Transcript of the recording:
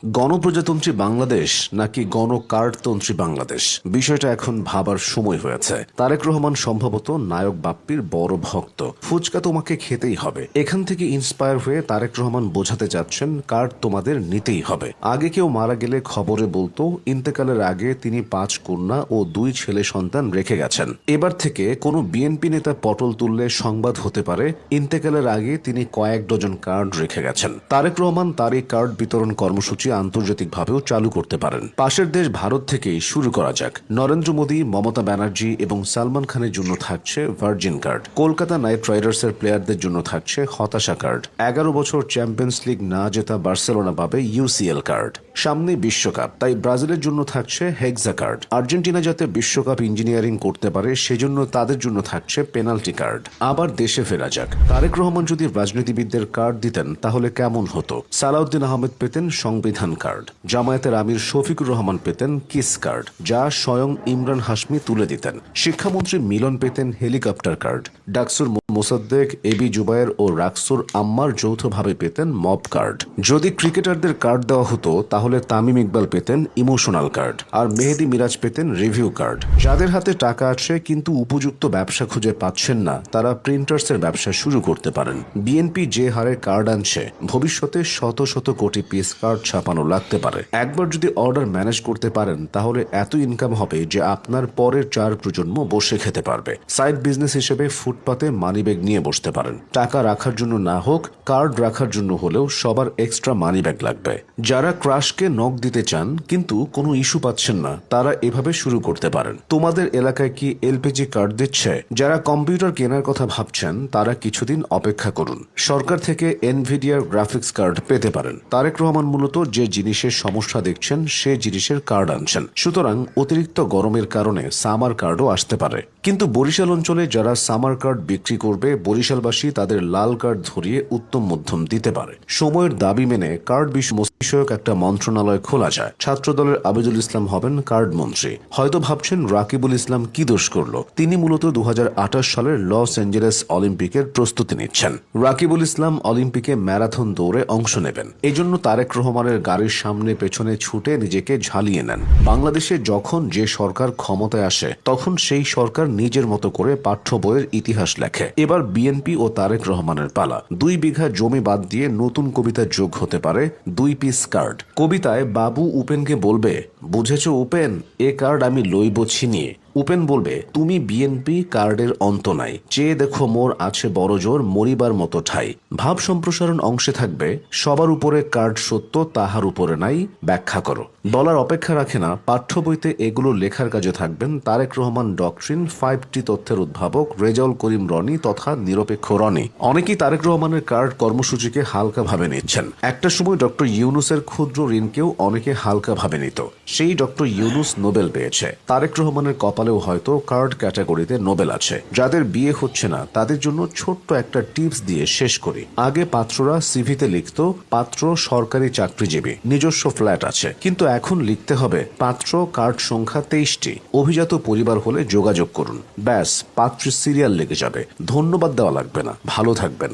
গণপ্রজাতন্ত্রী বাংলাদেশ নাকি গণকার্ডতন্ত্রী বাংলাদেশ, বিষয়টা এখন ভাবার সময় হয়েছে। তারেক রহমান সম্ভবত নায়ক বাপ্পির বড় ভক্ত। ফুচকা তোমাকে খেতেই হবে, এখান থেকে ইন্সপায়ার হয়ে তারেক রহমান বোঝাতে চাচ্ছেন কার্ড তোমাদের নিতেই হবে। আগে কেউ মারা গেলে খবরে বলতো ইন্তেকালের আগে তিনি 5 কন্যা ও 2 ছেলে সন্তান রেখে গেছেন। এবার থেকে কোনো বিএনপি নেতা পটল তুললে সংবাদ হতে পারে ইন্তেকালের আগে তিনি কয়েক ডজন কার্ড রেখে গেছেন। তারেক রহমান তার এই কার্ড বিতরণ কর্মসূচি আন্তর্জাতিকভাবেও চালু করতে পারেন। পাশের দেশ ভারত থেকেই শুরু করা যাক। নরেন্দ্র মোদী, মমতা ব্যানার্জি এবং সালমান খানের জন্য থাকছে ভার্জিন কার্ড। কলকাতা নাইট রাইডার্সের প্লেয়ারদের জন্য থাকছে হতাশা কার্ড। 11 বছর চ্যাম্পিয়ন্স লিগ না জেতা বার্সেলোনা পাবে ইউসিএল কার্ড। সামনে বিশ্বকাপ, তাই ব্রাজিলের জন্য থাকছে হেক্সা কার্ড। আর্জেন্টিনা যাতে বিশ্বকাপ ইঞ্জিনিয়ারিং করতে পারে সেজন্য তাদের জন্য থাকছে পেনাল্টি কার্ড। আবার দেশে ফেরা যাক। তারেক রহমান যদি রাজনীতিবিদদের কার্ড দিতেন তাহলে কেমন হতো? সালাউদ্দিন আহমেদ পেতেন সংবিধান কার্ড, জামায়াতের আমির শফিকুর রহমান পেতেন কিস কার্ড, যা স্বয়ং ইমরান হাশমি তুলে দিতেন। শিক্ষামন্ত্রী মিলন পেতেন হেলিকপ্টার কার্ড। ডাকসুর মোসাদ্দেক, এবি জুবায়ের ও রাকসুর আম্মার যৌথভাবে পেতেন মব কার্ড। যদি ক্রিকেটারদের কার্ড দেওয়া হতো তাহলে তামিম ইকবাল পেতেন ইমোশনাল কার্ড, আর মেহেদী মিরাজ পেতেন রিভিউ কার্ড। যাদের হাতে টাকা আছে কিন্তু উপযুক্ত ব্যবসা খুঁজে পাচ্ছেন না, তারা প্রিন্টার্সের ব্যবসা শুরু করতে পারেন। বিএনপি যে হারে কার্ড আনছে, ভবিষ্যতে শত শত কোটি পিস কার্ড ছাপানো লাগতে পারে। একবার যদি অর্ডার ম্যানেজ করতে পারেন তাহলে এত ইনকাম হবে যে আপনার পরের 4 প্রজন্ম বসে খেতে পারবে। সাইড বিজনেস হিসেবে ফুটপাতে মানিব্যাগ নিয়ে বসতে পারেন। টাকা রাখার জন্য না হোক, কার্ড রাখার জন্য হলেও সবার এক্সট্রা মানিব্যাগ লাগবে। যারা ক্রাশকে নক দিতে চান কিন্তু কোনো ইস্যু পাচ্ছেন না, তারা এভাবে শুরু করতে পারেন। তোমাদের এলাকায় কি এলপিজি কার্ড দিচ্ছে? যারা কম্পিউটার কেনার কথা ভাবছেন তারা কিছুদিন অপেক্ষা করুন। সরকার থেকে এনভিডিয়ার গ্রাফিক্স কার্ড পেতে পারেন। তারেক রহমান মূলত যে জিনিসের সমস্যা দেখছেন সে জিনিসের কার্ড আনছেন। সুতরাং অতিরিক্ত গরমের কারণে সামার কার্ডও আসতে পারে। কিন্তু বরিশাল অঞ্চলে যারা সামার কার্ড বিক্রি করবে, বরিশালবাসী তাদের লাল কার্ড ধরিয়ে উত্তম মধ্যম দিতে পারে। সময়ের দাবি মেনে কার্ড বিষয়ক একটা মন্ত্রণালয় খোলা যায়। ছাত্রদলের আবিদুল ইসলাম হবেন কার্ড মন্ত্রী। হয়তো ভাবছেন রাকিবুল ইসলাম কি দোষ করলো? তিনি মূলত 2028 সালের লস অ্যাঞ্জেলেস অলিম্পিকের প্রস্তুতি নিচ্ছেন। রাকিবুল ইসলাম অলিম্পিকে ম্যারাথন দৌড়ে অংশ নেবেন। এজন্য তারেক রহমানের গাড়ির সামনে পেছনে ছুটে নিজেকে ঝালিয়ে নেন। বাংলাদেশে যখন যে সরকার ক্ষমতায় আসে তখন সেই সরকার নিজের মতো করে পাঠ্য বইয়ের ইতিহাস লেখে। এবার বিএনপি ও তারেক রহমানের পালা। 2 বিঘা জমি বাদ দিয়ে নতুন কবিতা যোগ হতে পারে 2 পিস কার্ড। কবিতায় বাবু উপেনকে বলবে, বুঝেছো উপেন, এ কার্ড আমি লইব ছিনিয়ে। উপেন বলবে, তুমি বিএনপি কার্ডের অন্ত নাই, চেয়ে দেখো মোর আছে বড় জোর, মরিবার মতো ঠাই। ভাব সম্প্রসারণ অংশে থাকবে, সবার উপরে কার্ড সত্য, তাহার উপরে নাই, ব্যাখ্যা করো। বলার অপেক্ষা রাখে না, পাঠ্য বইতে এগুলো লেখার কাজে থাকবেন তারেক রহমান ডক্ট্রিন, 5টি তথ্যের উদ্ভাবক রেজাউল করিম রনি তথা নিরপেক্ষ রনি। অনেকেই তারেক রহমানের কার্ড কর্মসূচিকে হালকা ভাবে নিচ্ছেন। একটা সময় ডক্টর ইউনুসের ক্ষুদ্র ঋণকেও অনেকে হালকা ভাবে নিত। সেই ডক্টর ইউনুস নোবেল পেয়েছে। তারেক রহমানের কপালেও হয়তো কার্ড ক্যাটাগরিতে নোবেল আছে। যাদের বিয়ে হচ্ছে না তাদের জন্য ছোট্ট একটা টিপস দিয়ে শেষ করি। আগে পাত্ররা সিভিতে লিখত পাত্র সরকারি চাকরিজীবী, নিজস্ব ফ্ল্যাট আছে, কিন্তু এখন লিখতে হবে পাত্র কার্ড সংখ্যা 23টি, অভিজাত পরিবার হলে যোগাযোগ করুন। ব্যাস, পাত্রের সিরিয়াল লেগে যাবে। ধন্যবাদ দেওয়া লাগবে না। ভালো থাকবেন।